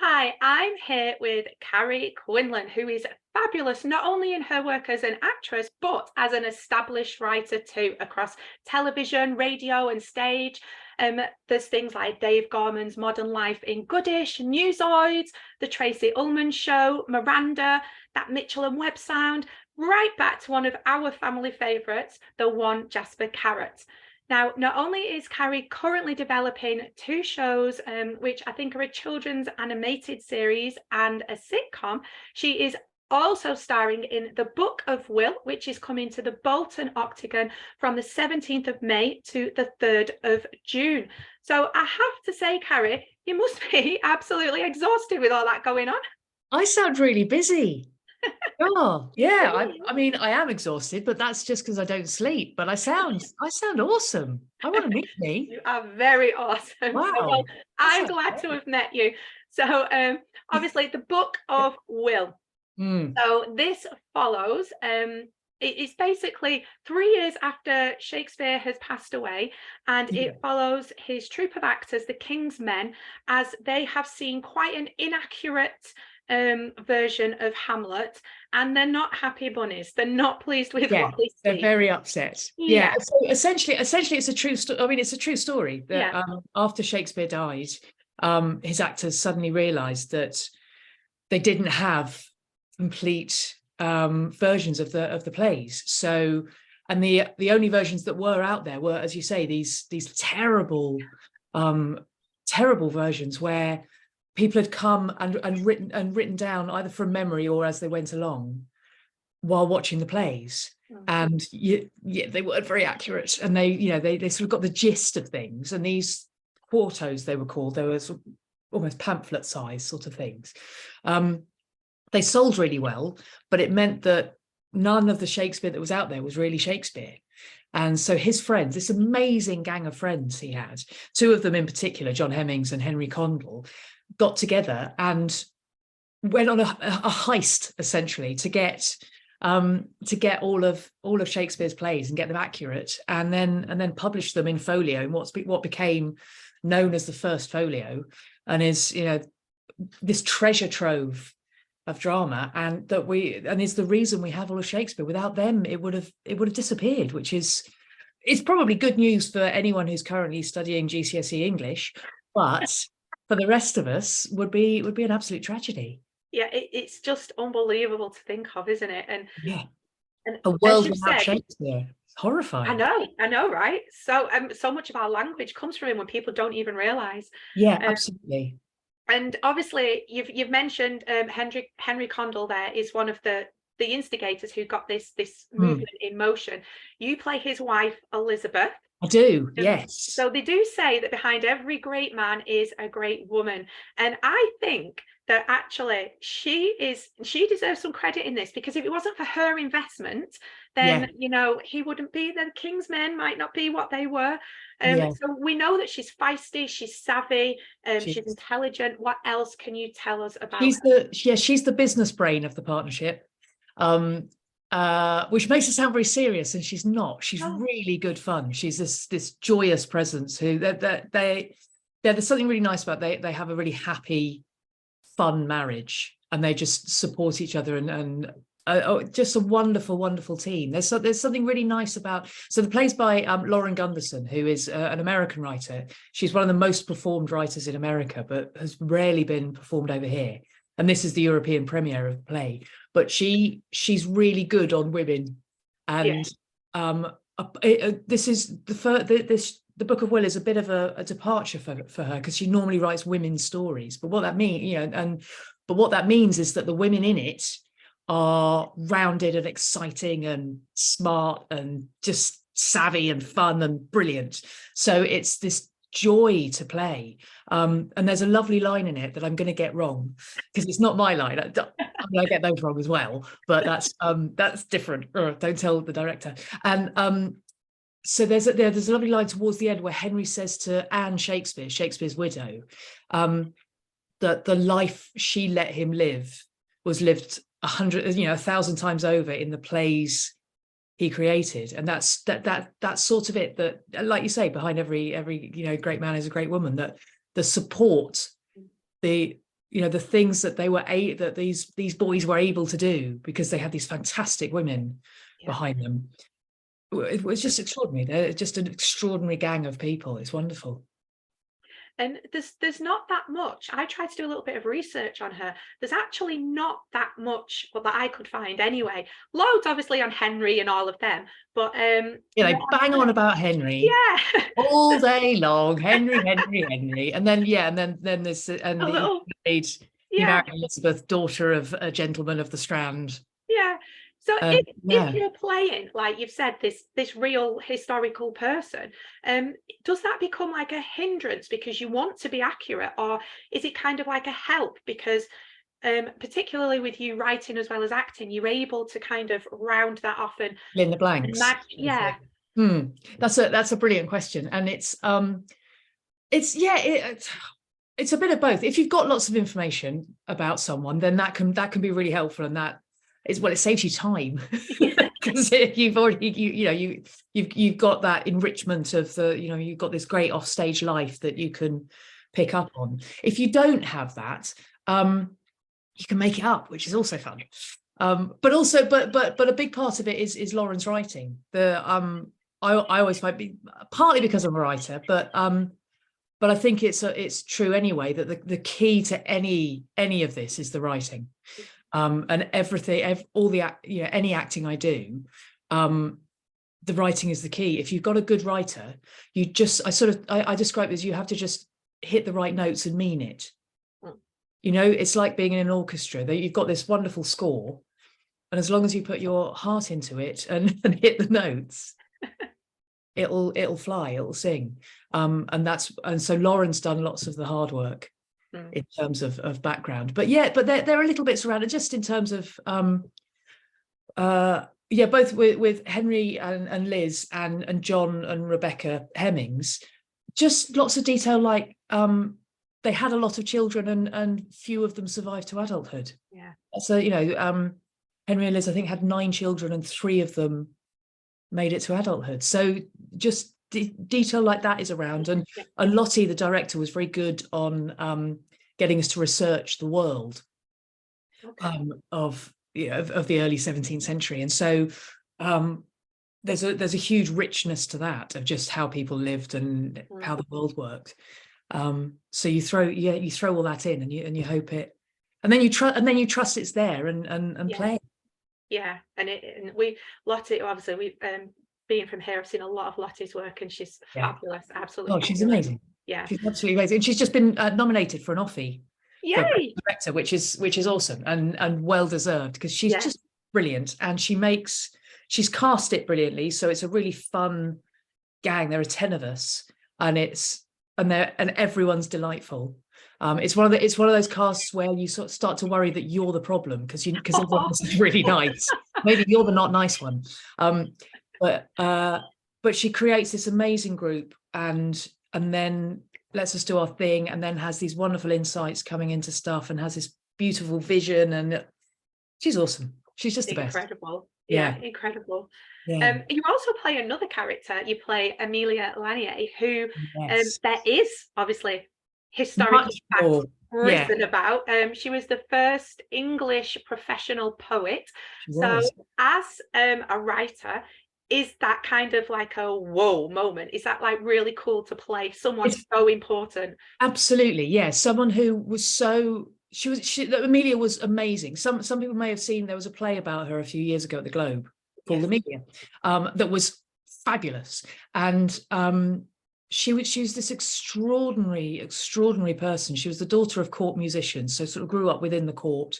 Hi, I'm here with Carrie Quinlan, who is fabulous not only in her work as an actress, but as an established writer too, across television, radio, and stage. There's things like Dave Gorman's Modern Life in Goodish, Newsoids, The Tracy Ullman Show, Miranda, That Mitchell and Webb Sound, right back to one of our family favourites, the one Jasper Carrot. Now, not only is Carrie currently developing two shows, which I think are a children's animated series and a sitcom, she is also starring in The Book of Will, which is coming to the Bolton Octagon from the 17th of May to the 3rd of June. So I have to say, Carrie, you must be absolutely exhausted with all that going on. I sound really busy. Oh, yeah. I mean, I am exhausted, but that's just because I don't sleep. But I sound awesome. I want to meet me. You are very awesome. So, well, Wow. That I'm sounds glad to great. have met you. So, obviously, the Book of Will. Mm, So this follows. It's basically 3 years after Shakespeare has passed away, and yeah. it follows his troupe of actors, the King's Men, as they have seen quite an inaccurate version of Hamlet, and they're not happy bunnies. They're not pleased with Yeah, what they they're see. very upset. Yeah. Yeah, So essentially, it's a true story. I mean, it's a true story that yeah, after Shakespeare died, his actors suddenly realized that they didn't have complete versions of the plays. So, and the only versions that were out there were, as you say, these um, terrible versions where people had come and written down either from memory or as they went along while watching the plays. mm, And they weren't very accurate, and they sort of got the gist of things. And these quartos, they were called, they were sort of almost pamphlet size sort of things. They sold really well, but it meant that none of the Shakespeare that was out there was really Shakespeare. And so his friends, this amazing gang of friends he had, two of them in particular, John Hemmings and Henry Condell, got together and went on a heist essentially to get all of Shakespeare's plays and get them accurate, and then publish them in folio in what became known as the First Folio, and is this treasure trove of drama, and is the reason we have all of Shakespeare. Without them, it would have disappeared, which is it's probably good news for anyone who's currently studying GCSE English, but for the rest of us would be an absolute tragedy. yeah. It's just unbelievable to think of, isn't it? Yeah, And a as world you've without said, Shakespeare. It's horrifying. I know, right? So, so much of our language comes from him when people don't even realize. Yeah, Um, absolutely. and obviously, you've mentioned Henry Condell. There is one of the instigators who got this Hmm. movement in motion. You play his wife, Elizabeth. I do, Um, yes. so they do say that behind every great man is a great woman, and I think that actually she deserves some credit in this, because if it wasn't for her investment, Yeah, then he wouldn't be there. The King's Men might not be what they were. yeah. So we know that she's feisty, she's savvy, she's She's intelligent. What else can you tell us about she's her? she's the business brain of the partnership. Um, which makes her sound very serious, and she's not. She's Oh, really good fun. She's this joyous presence who there's something really nice about. They have a really happy, fun marriage, and they just support each other, and just a wonderful, wonderful team. There's something really nice about. So the play's by Lauren Gunderson, who is an American writer. She's one of the most performed writers in America, but has rarely been performed over here. And this is the European premiere of the play. But she's really good on women, yeah, and this is the Book of Will is a bit of a departure for her, because she normally writes women's stories. But what that means, but what that means is that the women in it are rounded and exciting and smart and just savvy and fun and brilliant. So it's this joy to play. And there's a lovely line in it that I'm going to get wrong, because it's not my line. I get those wrong as well, but that's different. Don't tell the director. And so there's a lovely line towards the end where Henry says to Anne Shakespeare, Shakespeare's widow, that the life she let him live was lived 1,000 times over in the plays he created. And that's sort of it, that, like you say, behind every great man is a great woman, that the support, the you know, the things that they were that these boys were able to do because they had these fantastic women behind them. It was just extraordinary. They're just an extraordinary gang of people. It's wonderful. And there's not that much. I tried to do a little bit of research on her. There's actually not that much, well, that I could find anyway. Loads, obviously, on Henry and all of them, but yeah, they bang on about Henry, yeah, all day long. Henry, and then there's he married Elizabeth, daughter of a gentleman of the Strand. Yeah. So if you're playing, like you've said, this real historical person, does that become like a hindrance because you want to be accurate, or is it kind of like a help because particularly with you writing as well as acting, you're able to kind of round that off and in the blanks? That's a brilliant question, and it's a bit of both. If you've got lots of information about someone, then that can be really helpful, and that is, well, it saves you time because you've already you've got that enrichment of the, you know, you've got this great offstage life that you can pick up on. If you don't have that, you can make it up, which is also fun. But a big part of it is Lauren's writing. I always find, partly because I'm a writer, but I think it's true anyway that the key to any of this is the writing. And everything, all the any acting I do, the writing is the key. If you've got a good writer, I describe it as you have to just hit the right notes and mean it. You know, it's like being in an orchestra. You've got this wonderful score, and as long as you put your heart into it and hit the notes, it'll fly, it'll sing. And so Lauren's done lots of the hard work in terms of background, but there are little bits around it, just in terms of both with Henry and Liz and John and Rebecca Hemmings, just lots of detail, like they had a lot of children and few of them survived to adulthood. So Henry and Liz, I think, had 9 children and 3 of them made it to adulthood. So just detail like that is around, and Lottie, the director, was very good on getting us to research the world of the early 17th century, and so there's a huge richness to that, of just how people lived and how the world worked. So you throw all that in, and you hope it, and then you trust it's there and play. Yeah, and Lottie, obviously, we've being from here, I've seen a lot of Lottie's work, and she's fabulous, absolutely. Oh, she's amazing. Yeah, she's absolutely amazing, and she's just been nominated for an Offie. Yay! For director, which is awesome and well deserved, because she's just brilliant, and she's cast it brilliantly. So it's a really fun gang. There are 10 of us, and everyone's delightful. It's one of those casts where you sort of start to worry that you're the problem, because everyone else is really nice. Maybe you're the not nice one. But she creates this amazing group, and then lets us do our thing, and then has these wonderful insights coming into stuff, and has this beautiful vision, and she's awesome. She's just the best. Incredible. Yeah, incredible. Yeah. You also play another character. You play Amelia Lanier, who there is obviously historical facts written about. She was the first English professional poet. So as a writer, is that kind of like a whoa moment? Is that like really cool to play someone so important? Absolutely, yeah. Someone who was Amelia was amazing. Some people may have seen, there was a play about her a few years ago at the Globe called Amelia, that was fabulous. And she was this extraordinary person. She was the daughter of court musicians, so sort of grew up within the court,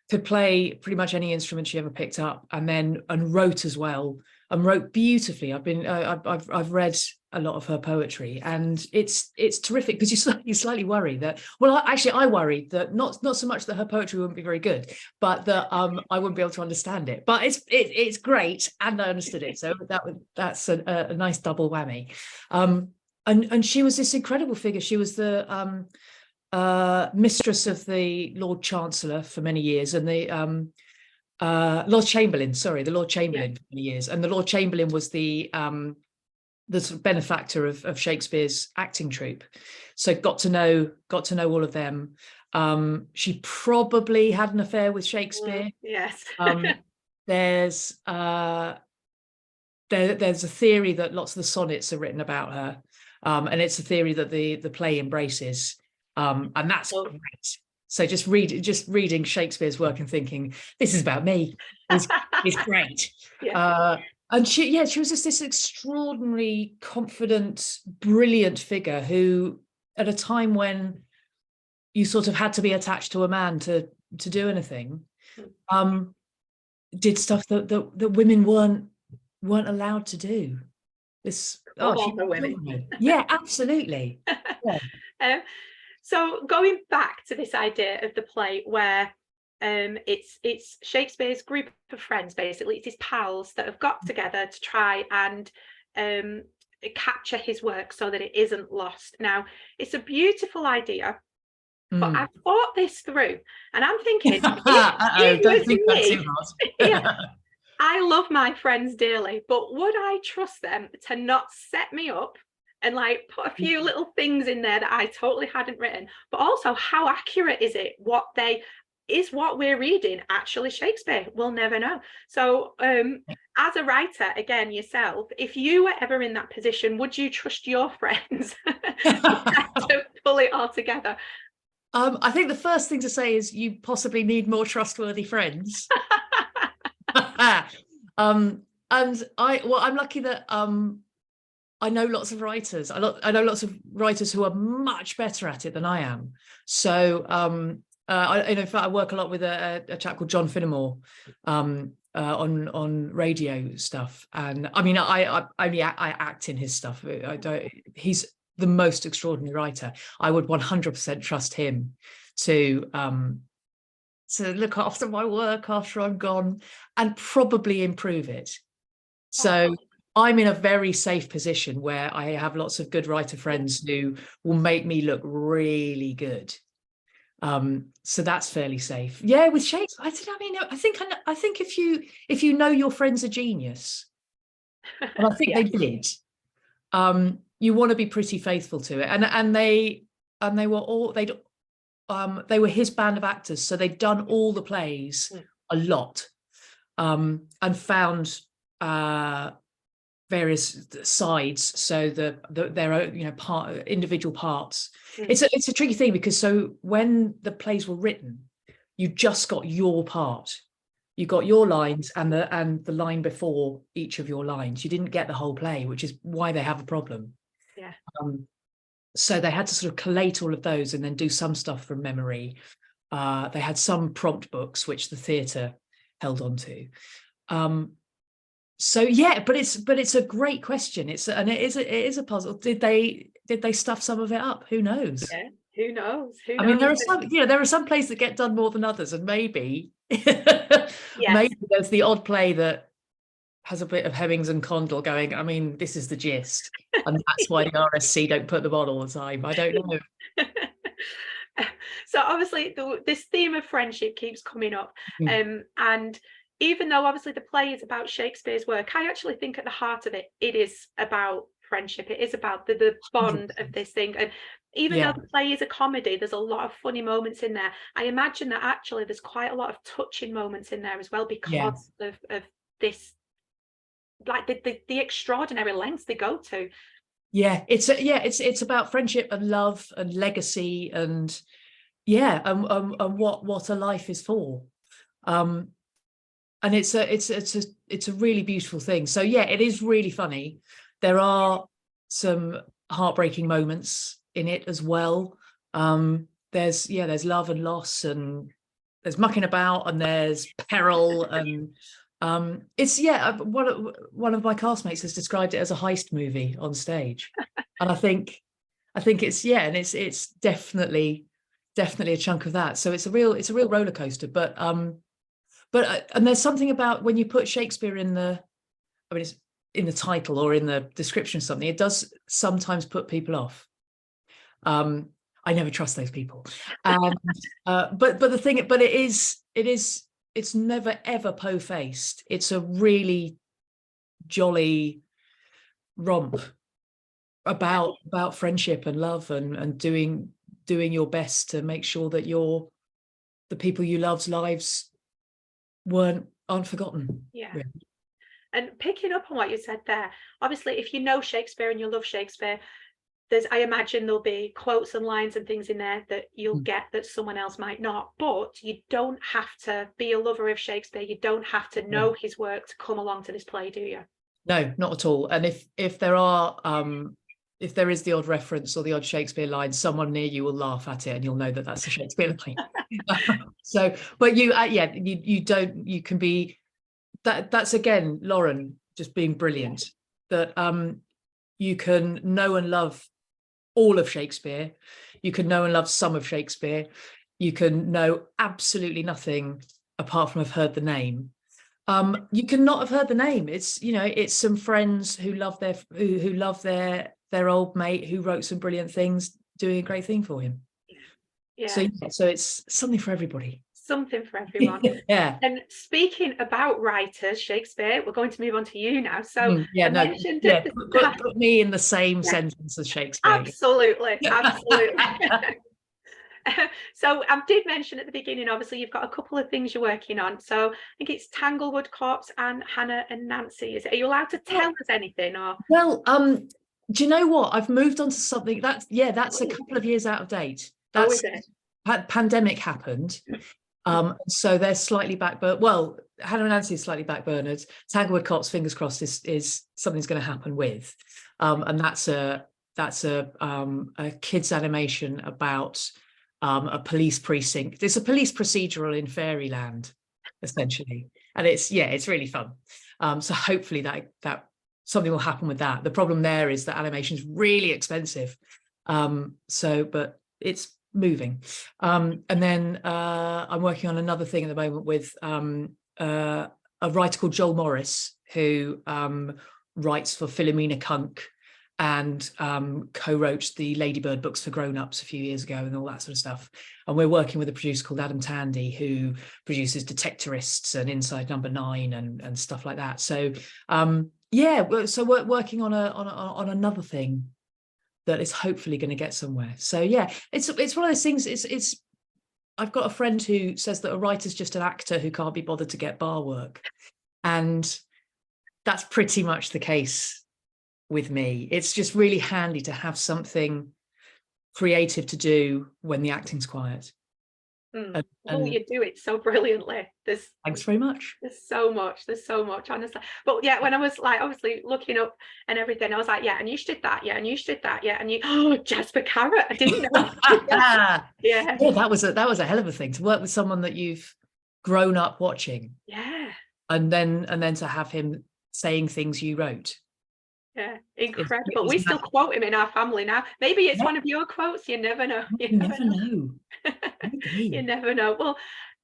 could play pretty much any instrument she ever picked up, and wrote as well, and wrote beautifully. I've read a lot of her poetry, and it's terrific, because you slightly worry that, I worried that not so much that her poetry wouldn't be very good, but that I wouldn't be able to understand it. But it's great, and I understood it, so that's a nice double whammy. And she was this incredible figure. She was the mistress of the Lord Chancellor for many years, and the Lord Chamberlain, for many years. And the Lord Chamberlain was the sort of benefactor of Shakespeare's acting troupe. So got to know all of them. She probably had an affair with Shakespeare. Yes. There's there's a theory that lots of the sonnets are written about her, and it's a theory that the play embraces, and that's great. So just reading Shakespeare's work and thinking this is about me is great. Yeah. And she was just this extraordinary, confident, brilliant figure who, at a time when you sort of had to be attached to a man to do anything, did stuff that women weren't allowed to do. For women. Yeah, absolutely. Yeah. So going back to this idea of the play where it's Shakespeare's group of friends, basically it's his pals that have got together to try and capture his work so that it isn't lost. Now, it's a beautiful idea, but I've thought this through and I'm thinking, don't think that's too hard. Yeah, I love my friends dearly, but would I trust them to not set me up and like put a few little things in there that I totally hadn't written? But also, how accurate is it? What we're reading actually Shakespeare? We'll never know. So as a writer, again, yourself, if you were ever in that position, would you trust your friends to pull it all together? I think the first thing to say is you possibly need more trustworthy friends. And I'm lucky that I know lots of writers. I know lots of writers who are much better at it than I am. So in fact, I work a lot with a chap called John Finnemore on radio stuff, and I mean, I act in his stuff. He's the most extraordinary writer. I would 100% trust him to look after my work after I'm gone and probably improve it. So I'm in a very safe position where I have lots of good writer friends who will make me look really good. So that's fairly safe. Yeah, with Shakespeare, I think if you know your friend's a genius, and I think they did, you want to be pretty faithful to it. And they were his band of actors, so they'd done all the plays a lot, and found various sides, so their own individual parts. It's a tricky thing, because so when the plays were written, you just got your part. You got your lines and the line before each of your lines. You didn't get the whole play, which is why they have a problem. Yeah. So they had to sort of collate all of those and then do some stuff from memory. They had some prompt books which the theatre held on to. So yeah, but it's a great question. It is a puzzle. Did they stuff some of it up? Who knows? Yeah, who knows? I mean, there are some plays that get done more than others, and maybe maybe there's the odd play that has a bit of Hemmings and Condell going, I mean, this is the gist, and that's why the RSC don't put them on all the time. I don't know. So obviously this theme of friendship keeps coming up, and even though obviously the play is about Shakespeare's work, I actually think at the heart of it is about friendship. It is about the bond of this thing. And even though the play is a comedy, there's a lot of funny moments in there. I imagine that actually there's quite a lot of touching moments in there as well, because of this, like the extraordinary lengths they go to. It's about friendship and love and legacy and what a life is for. And it's a really beautiful thing. So yeah, it is really funny. There are some heartbreaking moments in it as well. There's love and loss, and there's mucking about, and there's peril, and one of my castmates has described it as a heist movie on stage, and I think it's definitely a chunk of that. So it's a real roller coaster, but and there's something about when you put Shakespeare it's in the title or in the description of something, it does sometimes put people off. I never trust those people. And it's never ever po-faced. It's a really jolly romp about friendship and love and doing doing your best to make sure that the people you love's lives aren't forgotten. Yeah. Really. And picking up on what you said there, obviously, if you know Shakespeare and you love Shakespeare, I imagine there'll be quotes and lines and things in there that you'll get that someone else might not. But you don't have to be a lover of Shakespeare. You don't have to know his work to come along to this play, do you? No, not at all. And if there is the odd reference or the odd Shakespeare line, someone near you will laugh at it, and you'll know that that's a Shakespeare line. So, but you can be that's again, Lauren, just being brilliant, that you can know and love all of Shakespeare. You can know and love some of Shakespeare. You can know absolutely nothing apart from have heard the name. You can not have heard the name. It's some friends who love their old mate who wrote some brilliant things, doing a great thing for him. Yeah. So it's something for everybody. Something for everyone. Yeah. And speaking about writers, Shakespeare, we're going to move on to you now. So put me in the same sentence as Shakespeare. Absolutely. So I did mention at the beginning, obviously, you've got a couple of things you're working on. So I think it's Tanglewood Corpse and Hannah and Nancy. Are you allowed to tell us anything? Or well, do you know what? I've moved on to something that's a couple of years out of date. Is it? Pandemic happened. So they're slightly Hannah and Nancy is slightly backburnered. Tanglewood Corpse, fingers crossed, is something's going to happen with, and that's a kids animation about a police precinct. It's a police procedural in fairyland, essentially, and it's really fun. So hopefully that something will happen with that. The problem there is that animation is really expensive, but it's moving. And then I'm working on another thing at the moment with a writer called Joel Morris, who writes for Philomena Kunk and co-wrote the Ladybird books for grown-ups a few years ago and all that sort of stuff. And we're working with a producer called Adam Tandy, who produces Detectorists and Inside Number 9 and stuff like that. So so we're working on another thing that is hopefully going to get somewhere. So it's one of those things. It's I've got a friend who says that a writer's just an actor who can't be bothered to get bar work, and that's pretty much the case with me. It's just really handy to have something creative to do when the acting's quiet. You do it so brilliantly. Thanks very much. There's so much, honestly. But when I was obviously looking up and everything, I was like, and you did that, and you did that, and Jasper Carrott, I didn't know. Yeah, that was a hell of a thing to work with someone that you've grown up watching. Yeah. And then to have him saying things you wrote. Yeah, incredible. We still quote him in our family now. Maybe it's one of your quotes. You never know. You never know. You never know. Well,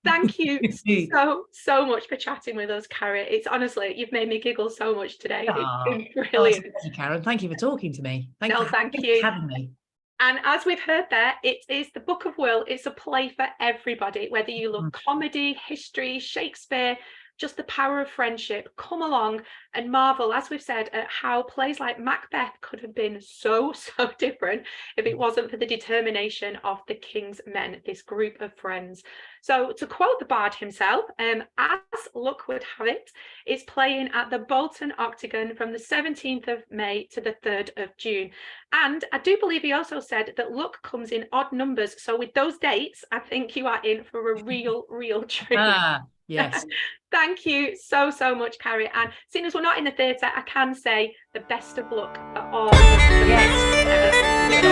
thank you so much for chatting with us, Carrie. It's honestly, you've made me giggle so much today. It's been brilliant. Thank you, Karen. Thank you for talking to me. Thank you for having me. And as we've heard there, it is the Book of Will. It's a play for everybody, whether you love comedy, history, Shakespeare, just the power of friendship. Come along and marvel, as we've said, at how plays like Macbeth could have been so different if it wasn't for the determination of the King's Men, this group of friends. So to quote the bard himself, as luck would have it, it's playing at the Bolton Octagon from the 17th of May to the 3rd of June. And I do believe he also said that luck comes in odd numbers. So with those dates, I think you are in for a real treat. Yes. Thank you so much, Carrie. And seeing as we're not in the theatre, I can say the best of luck for all. Yes.